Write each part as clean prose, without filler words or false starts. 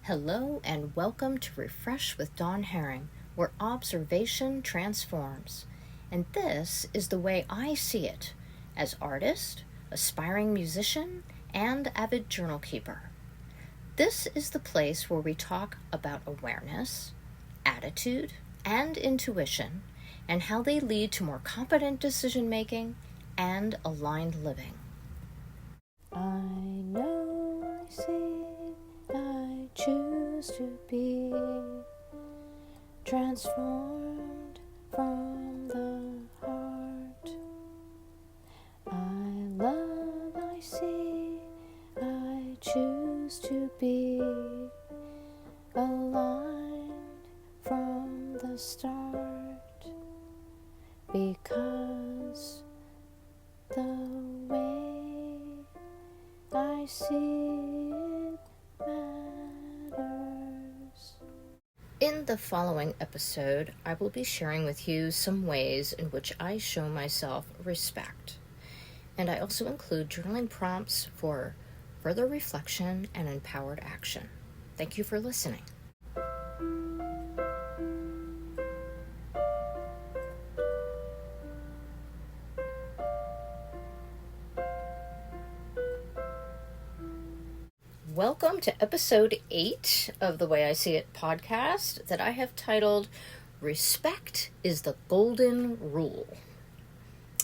Hello and welcome to Refresh with Dawn Herring, where observation transforms. And this is the way I see it as artist, aspiring musician, and avid journal keeper. This is the place where we talk about awareness, attitude, and intuition, and how they lead to more competent decision-making and aligned living. I know I see, I choose to be transformed from the heart. I love, I see, I choose to be aligned from the start, because the way I see it matters. In the following episode, I will be sharing with you some ways in which I show myself respect. And I also include journaling prompts for further reflection and empowered action. Thank you for listening. Welcome to episode 8 of the Way I See It podcast that I have titled, Respect is the Golden Rule.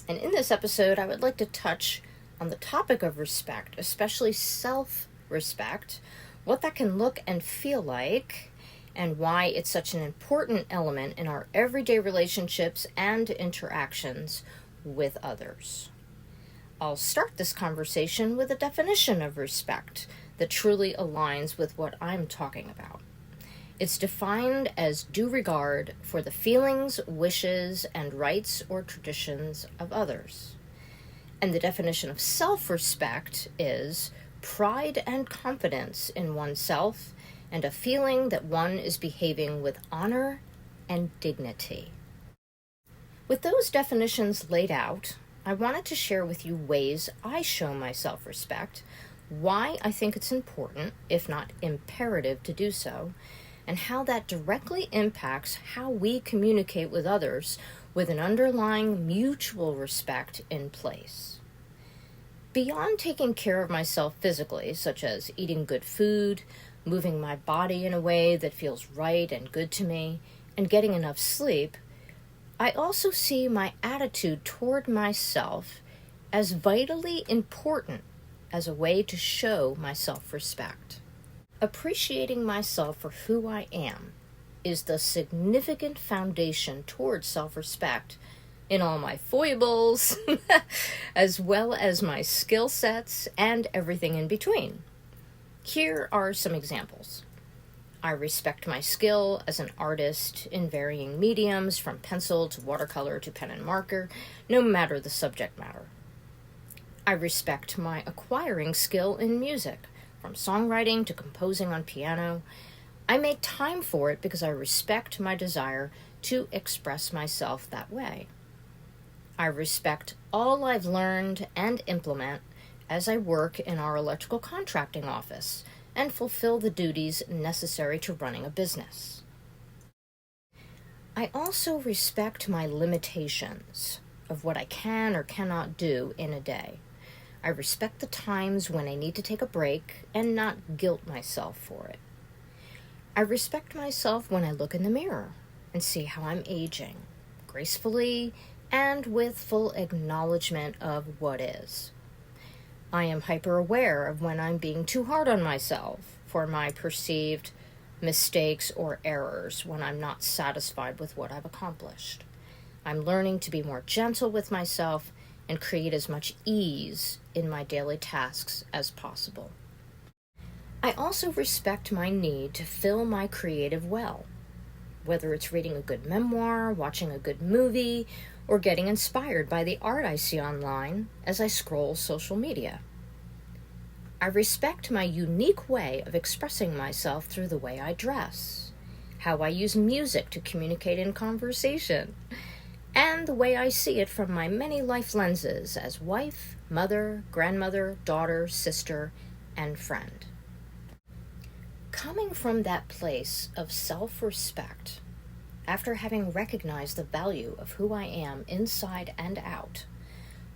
And in this episode, I would like to touch on the topic of respect, especially self-respect, what that can look and feel like, and why it's such an important element in our everyday relationships and interactions with others. I'll start this conversation with a definition of respect that truly aligns with what I'm talking about. It's defined as due regard for the feelings, wishes, and rights or traditions of others. And the definition of self-respect is pride and confidence in oneself and a feeling that one is behaving with honor and dignity. With those definitions laid out, I wanted to share with you ways I show my self-respect, why I think it's important, if not imperative, to do so, and how that directly impacts how we communicate with others with an underlying mutual respect in place. Beyond taking care of myself physically, such as eating good food, moving my body in a way that feels right and good to me, and getting enough sleep, I also see my attitude toward myself as vitally important as a way to show my self-respect. Appreciating myself for who I am is the significant foundation towards self-respect in all my foibles, as well as my skill sets and everything in between. Here are some examples. I respect my skill as an artist in varying mediums, from pencil to watercolor to pen and marker, no matter the subject matter. I respect my acquiring skill in music, from songwriting to composing on piano. I make time for it because I respect my desire to express myself that way. I respect all I've learned and implement as I work in our electrical contracting office and fulfill the duties necessary to running a business. I also respect my limitations of what I can or cannot do in a day. I respect the times when I need to take a break and not guilt myself for it. I respect myself when I look in the mirror and see how I'm aging, gracefully and with full acknowledgement of what is. I am hyper-aware of when I'm being too hard on myself for my perceived mistakes or errors when I'm not satisfied with what I've accomplished. I'm learning to be more gentle with myself and create as much ease in my daily tasks as possible. I also respect my need to fill my creative well, whether it's reading a good memoir, watching a good movie, or getting inspired by the art I see online as I scroll social media. I respect my unique way of expressing myself through the way I dress, how I use music to communicate in conversation, and the way I see it from my many life lenses as wife, mother, grandmother, daughter, sister, and friend. Coming from that place of self-respect, after having recognized the value of who I am inside and out,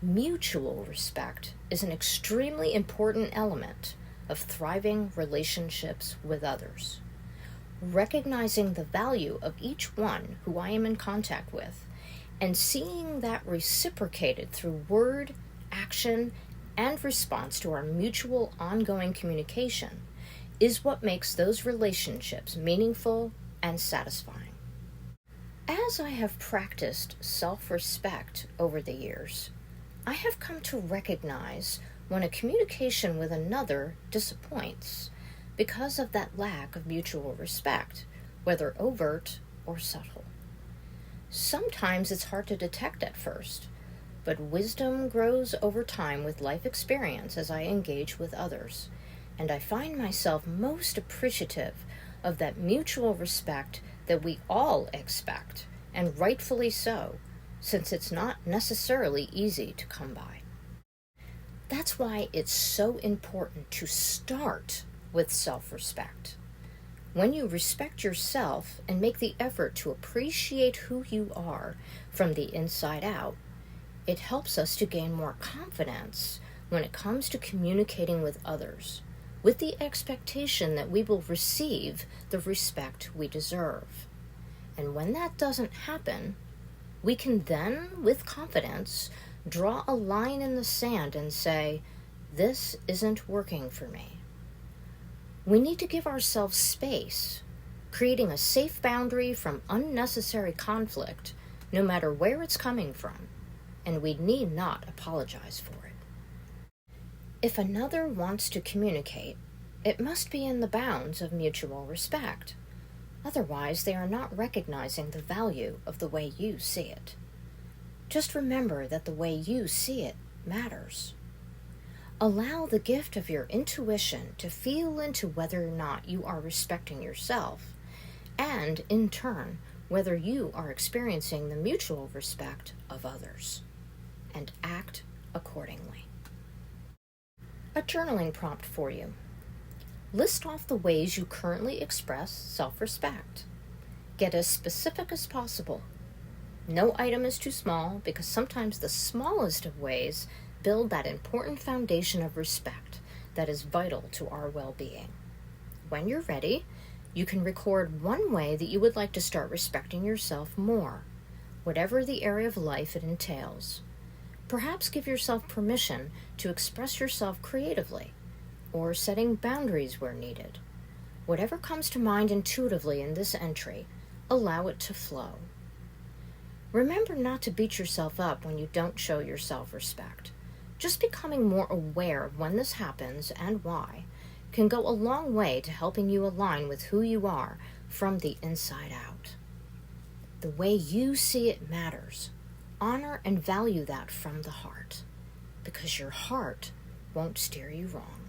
mutual respect is an extremely important element of thriving relationships with others. Recognizing the value of each one who I am in contact with and seeing that reciprocated through word, action, and response to our mutual ongoing communication is what makes those relationships meaningful and satisfying. As I have practiced self-respect over the years, I have come to recognize when a communication with another disappoints because of that lack of mutual respect, whether overt or subtle. Sometimes it's hard to detect at first, but wisdom grows over time with life experience as I engage with others, and I find myself most appreciative of that mutual respect that we all expect, and rightfully so, since it's not necessarily easy to come by. That's why it's so important to start with self-respect. When you respect yourself and make the effort to appreciate who you are from the inside out, it helps us to gain more confidence when it comes to communicating with others, with the expectation that we will receive the respect we deserve. And when that doesn't happen, we can then, with confidence, draw a line in the sand and say, "This isn't working for me." We need to give ourselves space, creating a safe boundary from unnecessary conflict, no matter where it's coming from, and we need not apologize for it. If another wants to communicate, it must be in the bounds of mutual respect. Otherwise, they are not recognizing the value of the way you see it. Just remember that the way you see it matters. Allow the gift of your intuition to feel into whether or not you are respecting yourself, and, in turn, whether you are experiencing the mutual respect of others, and act accordingly. A journaling prompt for you. List off the ways you currently express self-respect. Get as specific as possible. No item is too small because sometimes the smallest of ways build that important foundation of respect that is vital to our well-being. When you're ready, you can record one way that you would like to start respecting yourself more, whatever the area of life it entails. Perhaps give yourself permission to express yourself creatively, or setting boundaries where needed. Whatever comes to mind intuitively in this entry, allow it to flow. Remember not to beat yourself up when you don't show your self-respect. Just becoming more aware of when this happens and why can go a long way to helping you align with who you are from the inside out. The way you see it matters. Honor and value that from the heart, because your heart won't steer you wrong.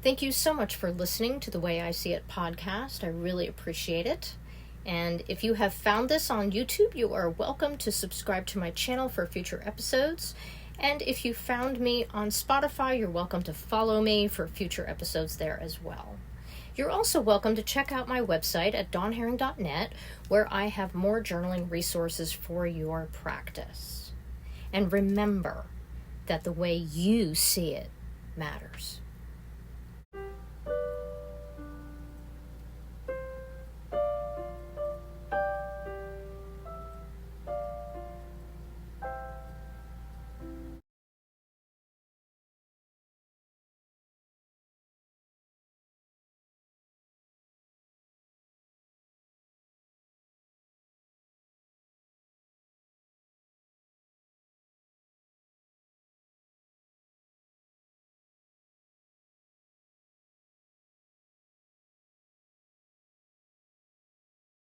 Thank you so much for listening to the Way I See It podcast. I really appreciate it. And if you have found this on YouTube, you are welcome to subscribe to my channel for future episodes. And if you found me on Spotify, you're welcome to follow me for future episodes there as well. You're also welcome to check out my website at dawnherring.net, where I have more journaling resources for your practice. And remember that the way you see it matters.